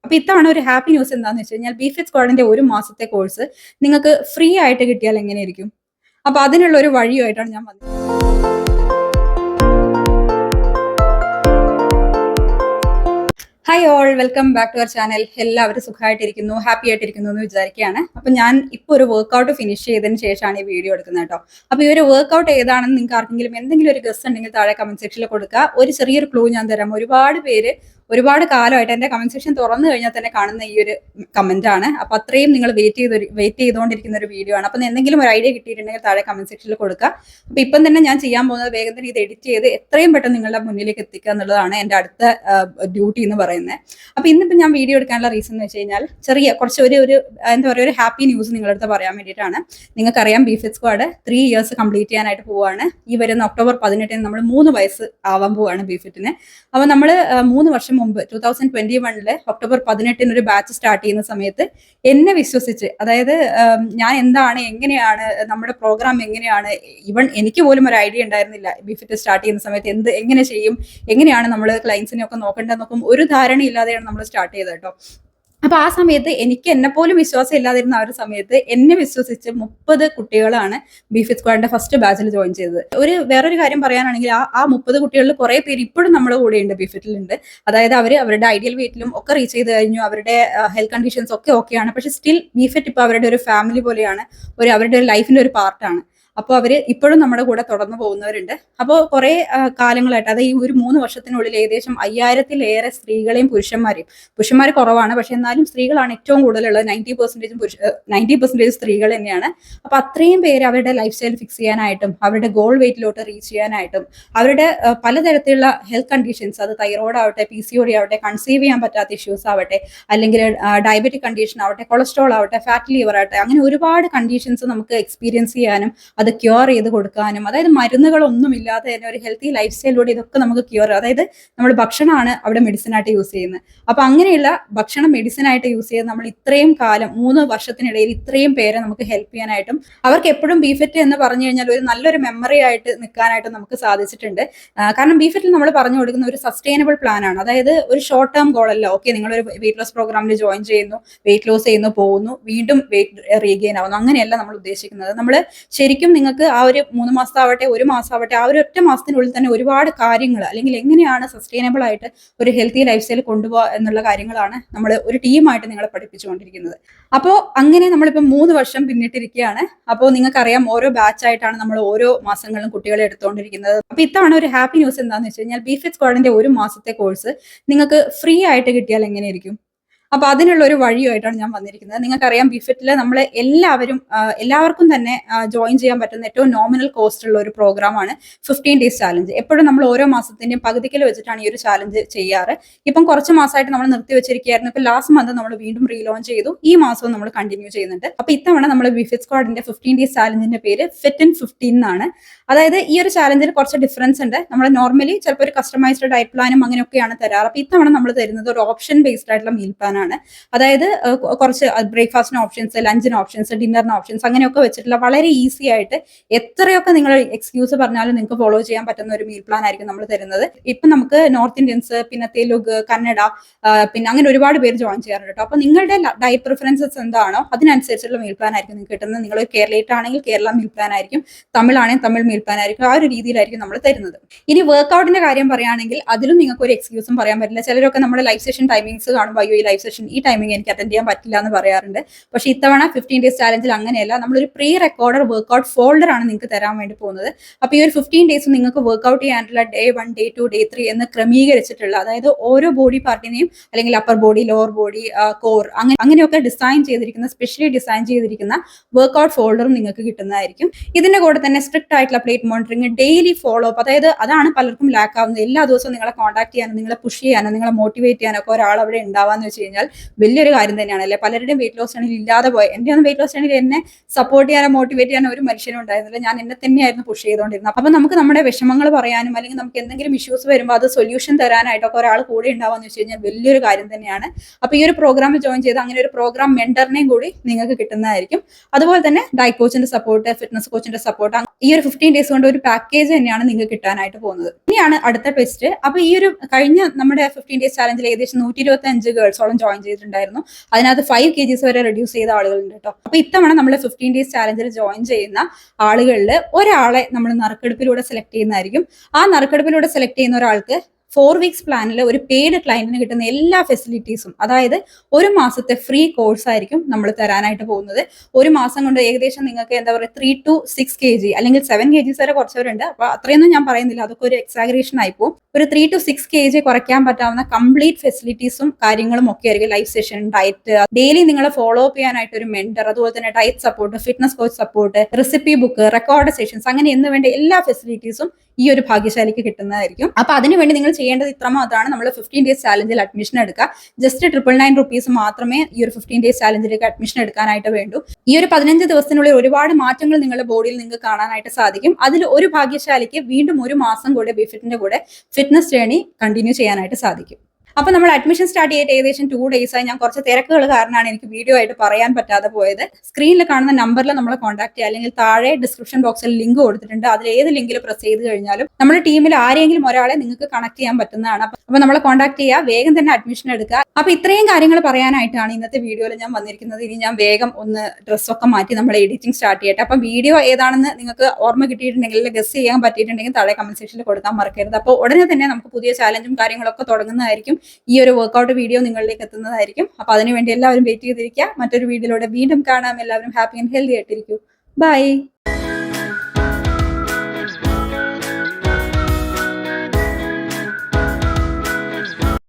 അപ്പൊ ഇത്തവണ ഒരു ഹാപ്പി ന്യൂസ് എന്താണെന്ന് വെച്ച് കഴിഞ്ഞാൽ ബിഫിറ്റ് സ്ക്വാഡിന്റെ ഒരു മാസത്തെ കോഴ്സ് നിങ്ങൾക്ക് ഫ്രീ ആയിട്ട് കിട്ടിയാൽ എങ്ങനെയായിരിക്കും? അപ്പൊ അതിനുള്ള ഒരു വഴിയുമായിട്ടാണ് ഞാൻ വന്നത്. Hi all, welcome back to our channel. എല്ലാവരും സുഖമായിട്ടിരിക്കുന്നു, ഹാപ്പി ആയിട്ടിരിക്കുന്നു എന്ന് വിചാരിക്കുകയാണ്. അപ്പൊ ഞാൻ ഇപ്പോൾ ഒരു വർക്ക്ഔട്ട് ഫിനിഷ് ചെയ്തതിന് ശേഷമാണ് ഈ വീഡിയോ എടുക്കുന്നത് കേട്ടോ. അപ്പൊ ഈ ഒരു വർക്ക്ഔട്ട് ഏതാണെന്ന് നിങ്ങൾക്ക് ആർക്കെങ്കിലും എന്തെങ്കിലും ഒരു ഗസ് ഉണ്ടെങ്കിൽ താഴെ കമന്റ് സെക്ഷനിൽ കൊടുക്കുക. ഒരു ചെറിയൊരു ക്ലൂ ഞാൻ തരാം. ഒരുപാട് പേര് ഒരുപാട് കാലമായിട്ട് എന്റെ കമന്റ് സെക്ഷൻ തുറന്നു കഴിഞ്ഞാൽ തന്നെ കാണുന്ന ഈ ഒരു കമന്റ് ആണ്. അപ്പൊ അത്രയും നിങ്ങൾ വെയിറ്റ് ചെയ്തുകൊണ്ടിരിക്കുന്ന ഒരു വീഡിയോ ആണ്. അപ്പൊ എന്തെങ്കിലും ഒരു ഐഡിയ കിട്ടിയിട്ടുണ്ടെങ്കിൽ താഴെ കമന്റ് സെക്ഷനിൽ കൊടുക്കുക. അപ്പൊ ഇപ്പം തന്നെ ഞാൻ ചെയ്യാൻ പോകുന്നത് വേഗം തന്നെ ഇത് എഡിറ്റ് ചെയ്ത് എത്രയും പെട്ടെന്ന് നിങ്ങളുടെ മുന്നിലേക്ക് എത്തിക്കുക എന്നുള്ളതാണ് എന്റെ അടുത്ത ഡ്യൂട്ടി എന്ന് പറയുന്നത്. അപ്പൊ ഇന്നിപ്പോ ഞാൻ വീഡിയോ എടുക്കാനുള്ള റീസൺ എന്ന് വെച്ച് കഴിഞ്ഞാൽ കുറച്ച് ഒരു എന്താ പറയുക, ഒരു ഹാപ്പി ന്യൂസ് നിങ്ങളടുത്ത് പറയാൻ വേണ്ടിയിട്ടാണ്. നിങ്ങൾക്കറിയാം ബിഫിറ്റ് സ്ക്വാഡ് 3 years കംപ്ലീറ്റ് ചെയ്യാനായിട്ട് പോവാണ്. ഈ വരുന്ന October 18 നമ്മൾ 3 വയസ്സ് ആവാൻ പോവാണ് ബിഫിറ്റിന്. അപ്പൊ നമ്മൾ 3 വർഷം മുമ്പ് 2021 October 18 ഒരു ബാച്ച് സ്റ്റാർട്ട് ചെയ്യുന്ന സമയത്ത് എന്നെ വിശ്വസിച്ച്, അതായത് ഞാൻ എന്താണ്, എങ്ങനെയാണ് നമ്മുടെ പ്രോഗ്രാം, എങ്ങനെയാണ്, ഇവൺ എനിക്ക് പോലും ഒരു ഐഡിയ ഉണ്ടായിരുന്നില്ല ബിഫിറ്റ് സ്റ്റാർട്ട് ചെയ്യുന്ന സമയത്ത് എങ്ങനെ ചെയ്യും, എങ്ങനെയാണ് നമ്മൾ ക്ലയൻസിനെ ഒക്കെ നോക്കേണ്ടതെന്നൊക്കെ ഒരു ധാരണയില്ലാതെയാണ് നമ്മൾ സ്റ്റാർട്ട് ചെയ്തത് കേട്ടോ. അപ്പൊ ആ സമയത്ത് എന്നെ പോലും വിശ്വാസം ഇല്ലാതിരുന്ന ആ ഒരു സമയത്ത് എന്നെ വിശ്വസിച്ച് 30 കുട്ടികളാണ് ബിഫിറ്റ് സ്ക്വാഡിന്റെ ഫസ്റ്റ് ബാച്ചിൽ ജോയിൻ ചെയ്തത്. വേറൊരു കാര്യം പറയാനാണെങ്കിൽ ആ 30 കുട്ടികളിൽ കുറെ പേര് ഇപ്പോഴും നമ്മുടെ കൂടെ ഉണ്ട്, ബിഫിറ്റിലുണ്ട്. അതായത് അവരുടെ ഐഡിയൽ വെയിറ്റിലും ഒക്കെ റീച്ച് ചെയ്ത് കഴിഞ്ഞു, അവരുടെ ഹെൽത്ത് കണ്ടീഷൻസ് ഒക്കെ ഓക്കെയാണ്. പക്ഷെ സ്റ്റിൽ ബിഫിറ്റ് ഇപ്പൊ അവരുടെ ഒരു ഫാമിലി പോലെയാണ്, അവരുടെ ഒരു ലൈഫിന്റെ ഒരു പാർട്ടാണ്. അപ്പോൾ അവര് ഇപ്പോഴും നമ്മുടെ കൂടെ തുടർന്ന് പോകുന്നവരുണ്ട്. അപ്പോൾ കുറെ കാലങ്ങളായിട്ട്, അതായത് ഈ ഒരു 3 വർഷത്തിനുള്ളിൽ ഏകദേശം 5000-ലേറെ സ്ത്രീകളെയും പുരുഷന്മാർ കുറവാണ്, പക്ഷെ എന്നാലും സ്ത്രീകളാണ് ഏറ്റവും കൂടുതലുള്ളത്. 90% സ്ത്രീകൾ തന്നെയാണ്. അപ്പൊ അത്രയും പേര് അവരുടെ ലൈഫ് സ്റ്റൈൽ ഫിക്സ് ചെയ്യാനായിട്ടും അവരുടെ ഗോൾ വെയിറ്റിലോട്ട് റീച്ച് ചെയ്യാനായിട്ടും അവരുടെ പലതരത്തിലുള്ള ഹെൽത്ത് കണ്ടീഷൻസ്, അത് തൈറോയ്ഡ് ആവട്ടെ, PCOD ആവട്ടെ, കൺസീവ് ചെയ്യാൻ പറ്റാത്ത ഇഷ്യൂസ് ആവട്ടെ, അല്ലെങ്കിൽ ഡയബറ്റിക് കണ്ടീഷൻ ആവട്ടെ, കൊളസ്ട്രോൾ ആവട്ടെ, ഫാറ്റ് ലിവർ ആവട്ടെ, അങ്ങനെ ഒരുപാട് കണ്ടീഷൻസ് നമുക്ക് എക്സ്പീരിയൻസ് ചെയ്യാനും അത് ക്യൂർ ചെയ്ത് കൊടുക്കാനും, അതായത് മരുന്നുകളൊന്നും ഇല്ലാതെ തന്നെ ഒരു ഹെൽത്തി ലൈഫ് സ്റ്റൈലിലൂടെ ഇതൊക്കെ നമുക്ക് ക്യൂർ, അതായത് നമ്മൾ ഭക്ഷണമാണ് അവിടെ മെഡിസിൻ ആയിട്ട് യൂസ് ചെയ്യുന്നത്. അപ്പൊ അങ്ങനെയുള്ള ഭക്ഷണം മെഡിസിൻ ആയിട്ട് യൂസ് ചെയ്ത് നമ്മൾ ഇത്രയും കാലം 3 വർഷത്തിനിടയിൽ ഇത്രയും പേരെ നമുക്ക് ഹെൽപ്പ് ചെയ്യാനായിട്ടും അവർക്ക് എപ്പോഴും ബിഫിറ്റ് എന്ന് പറഞ്ഞു കഴിഞ്ഞാൽ ഒരു നല്ലൊരു മെമ്മറി ആയിട്ട് നിൽക്കാനായിട്ടും നമുക്ക് സാധിച്ചിട്ടുണ്ട്. കാരണം ബിഫിറ്റിൽ നമ്മൾ പറഞ്ഞു കൊടുക്കുന്ന ഒരു സസ്റ്റൈനബിൾ പ്ലാൻ ആണ്. അതായത് ഒരു ഷോർട്ട് ടേം ഗോൾ അല്ല. ഓക്കെ, നിങ്ങളൊരു വെയിറ്റ് ലോസ് പ്രോഗ്രാമിൽ ജോയിൻ ചെയ്യുന്നു, വെയിറ്റ് ലോസ് ചെയ്യുന്നു, പോകുന്നു, വീണ്ടും വെയിറ്റ് റീഗെയിൻ ആവുന്നു, അങ്ങനെയല്ല നമ്മൾ ഉദ്ദേശിക്കുന്നത്. നമ്മൾ ശരിക്കും നിങ്ങൾക്ക് ആ ഒരു 3 മാസമാവട്ടെ, 1 മാസമാവട്ടെ, ആ ഒരു ഒറ്റ മാസത്തിനുള്ളിൽ തന്നെ ഒരുപാട് കാര്യങ്ങൾ, അല്ലെങ്കിൽ എങ്ങനെയാണ് സസ്റ്റൈനബിൾ ആയിട്ട് ഒരു ഹെൽത്തി ലൈഫ് സ്റ്റൈൽ കൊണ്ടുപോകുക എന്നുള്ള കാര്യങ്ങളാണ് നമ്മൾ ഒരു ടീമായിട്ട് നിങ്ങളെ പഠിപ്പിച്ചുകൊണ്ടിരിക്കുന്നത്. അപ്പോൾ അങ്ങനെ നമ്മളിപ്പോൾ 3 വർഷം പിന്നിട്ടിരിക്കുകയാണ്. അപ്പോൾ നിങ്ങൾക്കറിയാം, ഓരോ ബാച്ചായിട്ടാണ് നമ്മൾ ഓരോ മാസങ്ങളിലും കുട്ടികളെ എടുത്തുകൊണ്ടിരിക്കുന്നത്. അപ്പൊ ഇത്തവണ ഒരു ഹാപ്പി ന്യൂസ് എന്താണെന്ന് വെച്ച് കഴിഞ്ഞാൽ ബിഫിറ്റ് സ്ക്വാഡിന്റെ ഒരു മാസത്തെ കോഴ്സ് നിങ്ങൾക്ക് ഫ്രീ ആയിട്ട് കിട്ടിയാൽ എങ്ങനെയായിരിക്കും? അപ്പൊ അതിനുള്ള ഒരു വഴിയുമായിട്ടാണ് ഞാൻ വന്നിരിക്കുന്നത്. നിങ്ങൾക്കറിയാം ബിഫിറ്റില് നമ്മൾ എല്ലാവർക്കും തന്നെ ജോയിൻ ചെയ്യാൻ പറ്റുന്ന ഏറ്റവും നോമിനൽ കോസ്റ്റ് ഉള്ള ഒരു പ്രോഗ്രാമാണ് 15 days ചാലഞ്ച്. എപ്പോഴും നമ്മൾ ഓരോ മാസത്തിന്റെയും പകുതിക്കൽ വെച്ചിട്ടാണ് ഈ ഒരു ചാലഞ്ച് ചെയ്യാറ്. ഇപ്പം കുറച്ച് മാസമായിട്ട് നമ്മൾ നിർത്തി വെച്ചിരിക്കുകയായിരുന്നു. ഇപ്പൊ ലാസ്റ്റ് മന്ത് നമ്മൾ വീണ്ടും റീലോഞ്ച് ചെയ്തു. ഈ മാസവും നമ്മൾ കണ്ടിന്യൂ ചെയ്യുന്നുണ്ട്. അപ്പൊ ഇത്തവണ നമ്മൾ ബിഫിറ്റ് സ്ക്വാഡിന്റെ 15 days ചാലഞ്ചിന്റെ പേര് ഫിറ്റ് ഇൻ 15 എന്നാണ്. അതായത് ഈ ഒരു ചാലഞ്ചിൽ കുറച്ച് ഡിഫറൻസ് ഉണ്ട്. നമ്മൾ നോർമലി ചിലപ്പോൾ ഒരു കസ്റ്റമൈസ്ഡ് ഡയറ്റ് പ്ലാനും അങ്ങനെയൊക്കെയാണ് തരാറ്. അപ്പൊ ഇത്തവണ നമ്മൾ തരുന്നത് ഒരു ഓപ്ഷൻ ബേസ്ഡ് ആയിട്ടുള്ള മീൽ പ്ലാൻ ആണ്. അതായത് കുറച്ച് ബ്രേക്ക്ഫാസ്റ്റിന് ഓപ്ഷൻസ്, ലഞ്ചിന് ഓപ്ഷൻസ്, ഡിന്നറിന് ഓപ്ഷൻസ് അങ്ങനെയൊക്കെ വെച്ചിട്ടുള്ള വളരെ ഈസി ആയിട്ട് എത്രയൊക്കെ നിങ്ങൾ എക്സ്ക്യൂസ് പറഞ്ഞാലും നിങ്ങൾക്ക് ഫോളോ ചെയ്യാൻ പറ്റുന്ന ഒരു മീൽ പ്ലാൻ ആയിരിക്കും നമ്മൾ തരുന്നത്. ഇപ്പൊ നമുക്ക് നോർത്ത് ഇന്ത്യൻസ്, പിന്നെ തെലുങ്ക്, കന്നഡ, പിന്നെ അങ്ങനെ ഒരുപാട് പേര് ജോയിൻ ചെയ്യാറുണ്ട് കേട്ടോ. അപ്പൊ നിങ്ങളുടെ ഡയറ്റ് പ്രിഫറൻസസ് എന്താണോ അതിനനുസരിച്ചുള്ള മീൽ പ്ലാൻ ആയിരിക്കും നിങ്ങൾക്ക് കിട്ടുന്നത്. നിങ്ങൾ കേരളീറ്റ് ആണെങ്കിൽ കേരള മീൽ പ്ലാൻ ആയിരിക്കും, തമിഴാണെങ്കിൽ തമിഴ് മീൽ പ്ലാൻ ആയിരിക്കും. ആ ഒരു രീതിയിലായിരിക്കും നമ്മൾ തരുന്നത്. ഇനി വർക്ക്ഔട്ടിന്റെ കാര്യം പറയുകയാണെങ്കിൽ അതിലും നിങ്ങൾക്ക് ഒരു എക്സ്ക്യൂസും പറയാൻ പറ്റില്ല. ചിലരൊക്കെ നമ്മുടെ ലൈവ് സെഷൻ ടൈമിങ്സ് കാണുമ്പോൾ അയ്യോ ഈ ലൈവ് സെഷൻ ഈ ടൈമിംഗ് എനിക്ക് അറ്റൻഡ് ചെയ്യാൻ പറ്റില്ല എന്ന് പറയാറുണ്ട്. പക്ഷെ ഇത്തവണ 15 days ചാലഞ്ചിൽ അങ്ങനെയല്ല. നമ്മളൊരു പ്രീ റെക്കോർഡർ വർക്ക്ഔട്ട് ഫോൾഡർ ആണ് നിങ്ങൾക്ക് തരാൻ വേണ്ടി പോകുന്നത്. അപ്പൊ ഈ ഒരു 15 days നിങ്ങൾക്ക് വർക്ക്ഔട്ട് ചെയ്യാനുള്ള Day 1, Day 2, Day 3 എന്ന് ക്രമീകരിച്ചിട്ടുള്ള, അതായത് ഓരോ ബോഡി പാർട്ടിനെയും അല്ലെങ്കിൽ upper body, lower body, core അങ്ങനെയൊക്കെ ഡിസൈൻ ചെയ്തിരിക്കുന്ന, സ്പെഷ്യലി ഡിസൈൻ ചെയ്തിരിക്കുന്ന വർക്ക്ഔട്ട് ഫോൾഡറും നിങ്ങൾക്ക് കിട്ടുന്നതായിരിക്കും. ഇതിന്റെ കൂടെ തന്നെ സ്ട്രിക്റ്റ് ആയിട്ടുള്ള plate monitoring, daily follow up, അതായത് അതാണ് പലർക്കും ലാക്ക് ആവുന്നത്. എല്ലാ ദിവസവും നിങ്ങളെ കോൺടാക്ട് ചെയ്യാനും നിങ്ങളെ പുഷ് ചെയ്യാനും നിങ്ങളെ മോട്ടിവേറ്റ് ചെയ്യാനൊക്കെ ഒരാൾ അവിടെ ഉണ്ടാവാന്ന് വെച്ച് കഴിഞ്ഞാൽ വലിയൊരു കാര്യം തന്നെയാണ് അല്ലേ. പലരുടെയും വെയിറ്റ് ലോസ് ചാനൽ ഇല്ലാതെ പോയി. എൻ്റെ ഒന്നും വെയിറ്റ് ലോസ് ചാനൽ എന്നെ സപ്പോർട്ട് ചെയ്യാനോ മോട്ടിവേറ്റ് ചെയ്യാനോ ഒരു മനുഷ്യനും ഉണ്ടായിരുന്നില്ല. ഞാൻ എന്നെ തന്നെയായിരുന്നു പുഷ് ചെയ്തുകൊണ്ടിരുന്നത്. അപ്പൊ നമുക്ക് നമ്മുടെ വിഷമങ്ങൾ പറയാനും അല്ലെങ്കിൽ നമുക്ക് എന്തെങ്കിലും ഇഷ്യൂസ് വരുമ്പോൾ അത് സൊല്യൂഷൻ തരാനായിട്ടൊക്കെ ഒരാൾ കൂടെ ഉണ്ടാവാന്ന് വെച്ച് കഴിഞ്ഞാൽ വലിയൊരു കാര്യം തന്നെയാണ്. അപ്പൊ ഈ ഒരു പ്രോഗ്രാമിൽ ജോയിൻ ചെയ്ത് അങ്ങനെ ഒരു പ്രോഗ്രാം മെന്ററിനെയും കൂടി നിങ്ങൾക്ക് കിട്ടുന്നതായിരിക്കും. അതുപോലെ തന്നെ ഡയറ്റ് കോച്ചിന്റെ സപ്പോർട്ട്, ഫിറ്റ്നസ് കോച്ചിന്റെ സപ്പോർട്ട്, ഈ ഒരു 15 days കൊണ്ട് ഒരു പാക്കേജ് തന്നെയാണ് നിങ്ങൾക്ക് കിട്ടാനായിട്ട് പോകുന്നത്. ഇനിയാണ് അടുത്ത ട്വിസ്റ്റ്. അപ്പൊ ഈ ഒരു കഴിഞ്ഞ നമ്മുടെ 15 days ചാലഞ്ചിൽ ഏകദേശം 125 ഗേൾസോളം ജോയിൻ ചെയ്തിട്ടുണ്ടായിരുന്നു. അതിനകത്ത് 5 kgs വരെ റെഡ്യൂസ് ചെയ്ത ആളുകളുണ്ട് കേട്ടോ. അപ്പൊ ഇത്തവണ നമ്മൾ 15 ഡേയ്സ് ചാലഞ്ചിൽ ജോയിൻ ചെയ്യുന്ന ആളുകളിൽ ഒരാളെ നമ്മൾ നറുക്കെടുപ്പിലൂടെ സെലക്ട് ചെയ്യുന്നതായിരിക്കും. ആ നറുക്കെടുപ്പിലൂടെ സെലക്ട് ചെയ്യുന്ന ഒരാൾക്ക് 4 വീക്സ് പ്ലാനിൽ ഒരു പെയ്ഡ് ക്ലയന്റിന് കിട്ടുന്ന എല്ലാ ഫെസിലിറ്റീസും, അതായത് ഒരു മാസത്തെ ഫ്രീ കോഴ്സ് ആയിരിക്കും നമ്മൾ തരാനായിട്ട് പോകുന്നത്. ഒരു മാസം കൊണ്ട് ഏകദേശം നിങ്ങൾക്ക് എന്താ പറയുക 3 to 6 kg അല്ലെങ്കിൽ 7 kgs വരെ കുറച്ചവരുണ്ട്. അപ്പൊ അത്രയൊന്നും ഞാൻ പറയുന്നില്ല, അതൊക്കെ ഒരു എക്സാഗ്രേഷൻ ആയിപ്പോ. ഒരു 3 to 6 kg കുറയ്ക്കാൻ പറ്റാവുന്ന കംപ്ലീറ്റ് ഫെസിലിറ്റീസും കാര്യങ്ങളും ഒക്കെ ആയിരിക്കും. ലൈഫ് സെഷൻ, ഡയറ്റ്, ഡെയിലി നിങ്ങളെ ഫോളോ അപ്പ് ചെയ്യാനായിട്ട് ഒരു മെന്റർ, അതുപോലെ തന്നെ diet support, fitness coach support, recipe book, record sessions, അങ്ങനെ എന്ന് വേണ്ട എല്ലാ ഫെസിലിറ്റീസും ഈ ഒരു ഭാഗ്യശാലിക്ക് കിട്ടുന്നതായിരിക്കും. അപ്പൊ അതിനുവേണ്ടി നിങ്ങൾ ചെയ്യേണ്ടത് ഇത്രമാത്രമാണ്. നമ്മൾ 15 ഡേയ്സ് ചാലഞ്ചിൽ അഡ്മിഷൻ എടുക്കുക. ജസ്റ്റ് 999 rupees മാത്രമേ ഈ ഒരു 15 ഡേയ്സ് ചാലഞ്ചിലേക്ക് അഡ്മിഷൻ എടുക്കാനായിട്ട് വേണ്ടൂ. ഈ ഒരു 15 ദിവസത്തിനുള്ളിൽ ഒരുപാട് മാറ്റങ്ങൾ നിങ്ങളുടെ ബോഡിയിൽ നിങ്ങൾക്ക് കാണാനായിട്ട് സാധിക്കും. അതിൽ ഒരു ഭാഗ്യശാലിക്ക് വീണ്ടും ഒരു മാസം കൂടെ ബിഫിറ്റിന്റെ കൂടെ ഫിറ്റ്നസ് ജേർണി കണ്ടിന്യൂ ചെയ്യാനായിട്ട് സാധിക്കും. അപ്പൊ നമ്മൾ അഡ്മിഷൻ സ്റ്റാർട്ട് ചെയ്തിട്ട് ഏകദേശം 2 days ആയി. ഞാൻ കുറച്ച് തിരക്കുകൾ കാരണമാണ് എനിക്ക് വീഡിയോ ആയിട്ട് പറയാൻ പറ്റാതെ പോയത്. സ്ക്രീനിൽ കാണുന്ന നമ്പറിൽ നമ്മളെ കോൺടാക്ട് ചെയ്യുക, അല്ലെങ്കിൽ താഴെ ഡിസ്ക്രിപ്ഷൻ ബോക്സിൽ ലിങ്ക് കൊടുത്തിട്ടുണ്ട്. അതിൽ ഏത് ലിങ്കിൽ പ്രസ് ചെയ്ത് കഴിഞ്ഞാലും നമ്മുടെ ടീമിൽ ആരെങ്കിലും ഒരാളെ നിങ്ങൾക്ക് കണക്ട് ചെയ്യാൻ പറ്റുന്നതാണ്. അപ്പൊ നമ്മളെ കോൺടാക്ട് ചെയ്യുക, വേഗം തന്നെ അഡ്മിഷൻ എടുക്കുക. അപ്പൊ ഇത്രയും കാര്യങ്ങൾ പറയാനായിട്ടാണ് ഇന്നത്തെ വീഡിയോയിൽ ഞാൻ വന്നിരിക്കുന്നത്. ഇനി ഞാൻ വേഗം ഒന്ന് ഡ്രസ്സൊക്കെ മാറ്റി നമ്മൾ എഡിറ്റിംഗ് സ്റ്റാർട്ട് ചെയ്യട്ടെ. അപ്പൊ വീഡിയോ ഏതാണെന്ന് നിങ്ങൾക്ക് ഓർമ്മ കിട്ടിയിട്ടുണ്ടെങ്കിൽ, ഗസ് ചെയ്യാൻ പറ്റിയിട്ടുണ്ടെങ്കിൽ താഴെ കമന്റ് സെക്ഷനിൽ കൊടുക്കാൻ മറക്കരുത്. അപ്പോൾ ഉടനെ തന്നെ നമുക്ക് പുതിയ ചാലഞ്ചും കാര്യങ്ങളൊക്കെ തുടങ്ങുന്നതായിരിക്കും. ഈ ഒരു വർക്കൗട്ട് വീഡിയോ നിങ്ങളിലേക്ക് എത്തുന്നതായിരിക്കും. അപ്പൊ അതിനുവേണ്ടി എല്ലാവരും വെയിറ്റ് ചെയ്തിരിക്കുക. മറ്റൊരു വീഡിയോയിലൂടെ വീണ്ടും കാണാം. എല്ലാവരും ഹാപ്പി ആൻഡ് ഹെൽത്തി ആയിട്ടിരിക്കൂ. ബൈ.